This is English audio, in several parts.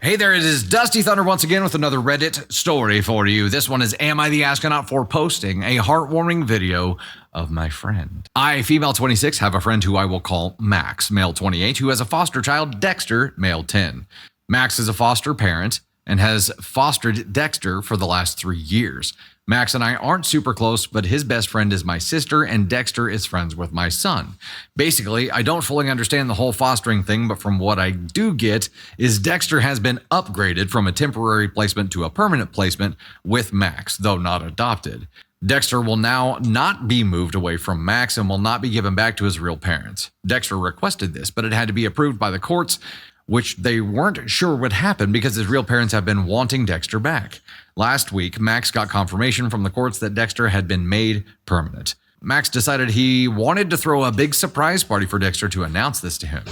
Hey there, it is Dusty Thunder once again with another Reddit story for you. This one is, am I the astronaut for posting a heartwarming video of my friend? I, female 26, have a friend who I will call Max, male 28, who has a foster child, Dexter, male 10. Max is a foster parent and has fostered Dexter for the last 3 years. Max and I aren't super close, but his best friend is my sister, and Dexter is friends with my son. Basically, I don't fully understand the whole fostering thing, but from what I do get is Dexter has been upgraded from a temporary placement to a permanent placement with Max, though not adopted. Dexter will now not be moved away from Max and will not be given back to his real parents. Dexter requested this, but it had to be approved by the courts, which they weren't sure would happen because his real parents have been wanting Dexter back. Last week, Max got confirmation from the courts that Dexter had been made permanent. Max decided he wanted to throw a big surprise party for Dexter to announce this to him.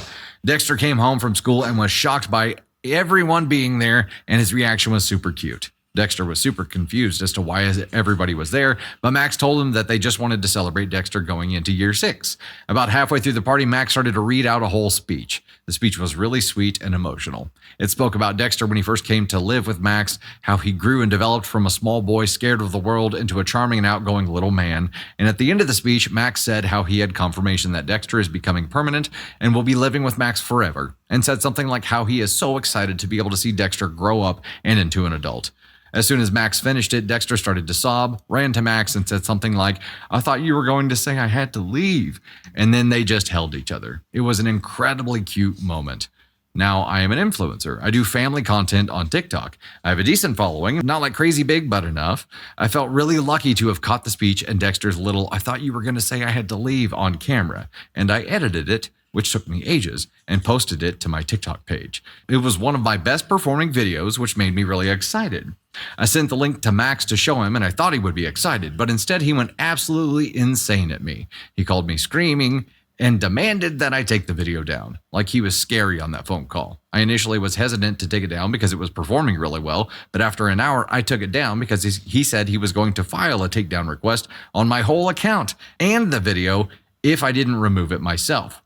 Dexter came home from school and was shocked by everyone being there, and his reaction was super cute. Dexter was super confused as to why everybody was there, but Max told him that they just wanted to celebrate Dexter going into year 6. About halfway through the party, Max started to read out a whole speech. The speech was really sweet and emotional. It spoke about Dexter when he first came to live with Max, how he grew and developed from a small boy scared of the world into a charming and outgoing little man. And at the end of the speech, Max said how he had confirmation that Dexter is becoming permanent and will be living with Max forever, and said something like how he is so excited to be able to see Dexter grow up and into an adult. As soon as Max finished it, Dexter started to sob, ran to Max and said something like, "I thought you were going to say I had to leave." And then they just held each other. It was an incredibly cute moment. Now, I am an influencer. I do family content on TikTok. I have a decent following, not like crazy big, but enough. I felt really lucky to have caught the speech and Dexter's little, "I thought you were going to say I had to leave" on camera. And I edited it, which took me ages, and posted it to my TikTok page. It was one of my best performing videos, which made me really excited. I sent the link to Max to show him, and I thought he would be excited, but instead he went absolutely insane at me. He called me screaming and demanded that I take the video down, like he was scary on that phone call. I initially was hesitant to take it down because it was performing really well, but after an hour, I took it down because he said he was going to file a takedown request on my whole account and the video if I didn't remove it myself.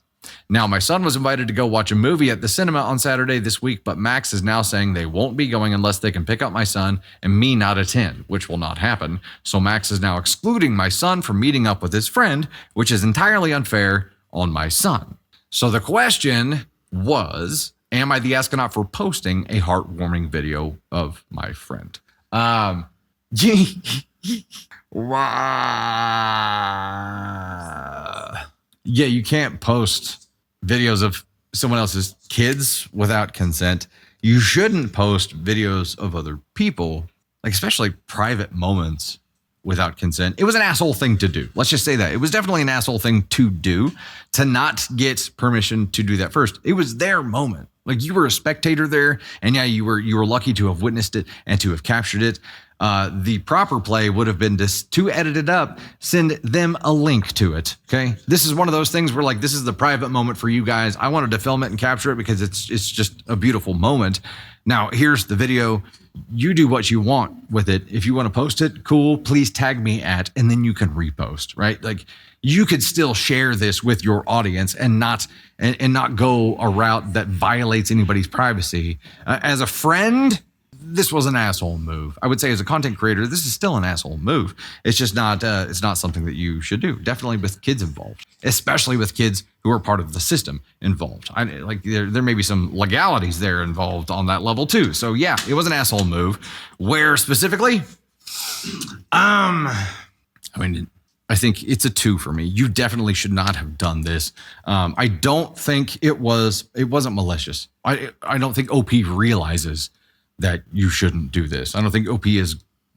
Now, my son was invited to go watch a movie at the cinema on Saturday this week, but Max is now saying they won't be going unless they can pick up my son and me not attend, which will not happen. So Max is now excluding my son from meeting up with his friend, which is entirely unfair on my son. So the question was, am I the astronaut for posting a heartwarming video of my friend? Wow. Yeah, you can't post videos of someone else's kids without consent. You shouldn't post videos of other people, like especially private moments, without consent. It was an asshole thing to do. Let's just say that. It was definitely an asshole thing to do, to not get permission to do that first. It was their moment. Like, you were a spectator there, and yeah, you were lucky to have witnessed it and to have captured it. The proper play would have been to edit it up, send them a link to it. Okay. This is one of those things where, like, this is the private moment for you guys. I wanted to film it and capture it because it's just a beautiful moment. Now, here's the video. You do what you want with it. If you want to post it, cool, please tag me at, and then you can repost, right? Like, you could still share this with your audience and not go a route that violates anybody's privacy. As a friend, this was an asshole move. I would say as a content creator, this is still an asshole move. It's just not, it's not something that you should do. Definitely with kids involved, especially with kids who are part of the system involved. There may be some legalities there involved on that level too. So yeah, it was an asshole move. Where specifically? I think it's a 2 for me. You definitely should not have done this. I don't think it wasn't malicious. I don't think OP realizes that you shouldn't do this. I don't think OP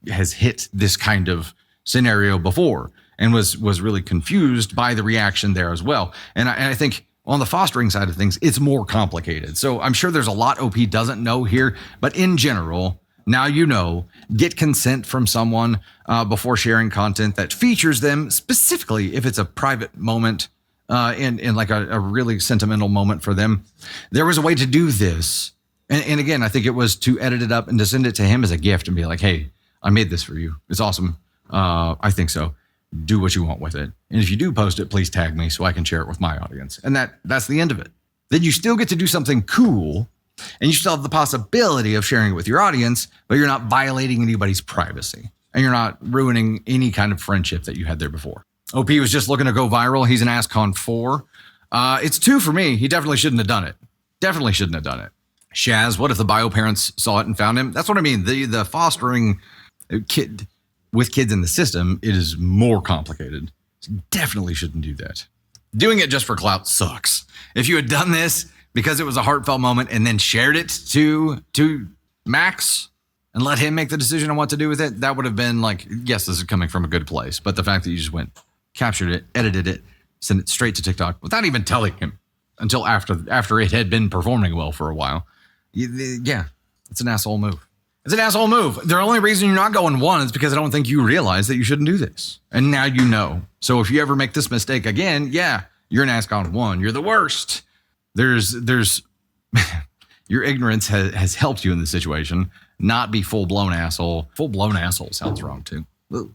has hit this kind of scenario before and was really confused by the reaction there as well. And I think on the fostering side of things, it's more complicated. So I'm sure there's a lot OP doesn't know here, but in general, now you know, get consent from someone before sharing content that features them, specifically if it's a private moment in like a really sentimental moment for them. There was a way to do this. And again, I think it was to edit it up and to send it to him as a gift and be like, "Hey, I made this for you. It's awesome. I think so. Do what you want with it. And if you do post it, please tag me so I can share it with my audience." And that's the end of it. Then you still get to do something cool And you still have the possibility of sharing it with your audience, but you're not violating anybody's privacy. And you're not ruining any kind of friendship that you had there before. OP was just looking to go viral. He's an AskCon 4. It's 2 for me. He definitely shouldn't have done it. Definitely shouldn't have done it. Shaz, what if the bio parents saw it and found him? That's what I mean. The fostering kid with kids in the system, it is more complicated. Definitely shouldn't do that. Doing it just for clout sucks. If you had done this because it was a heartfelt moment and then shared it to Max and let him make the decision on what to do with it, that would have been like, yes, this is coming from a good place. But the fact that you just went, captured it, edited it, sent it straight to TikTok without even telling him until after it had been performing well for a while. Yeah, it's an asshole move. It's an asshole move. The only reason you're not going 1 is because I don't think you realize that you shouldn't do this. And now you know. So if you ever make this mistake again, yeah, you're an AskCon 1. You're the worst. There's your ignorance has helped you in this situation, not be full-blown asshole. Full-blown asshole sounds wrong too. Ooh.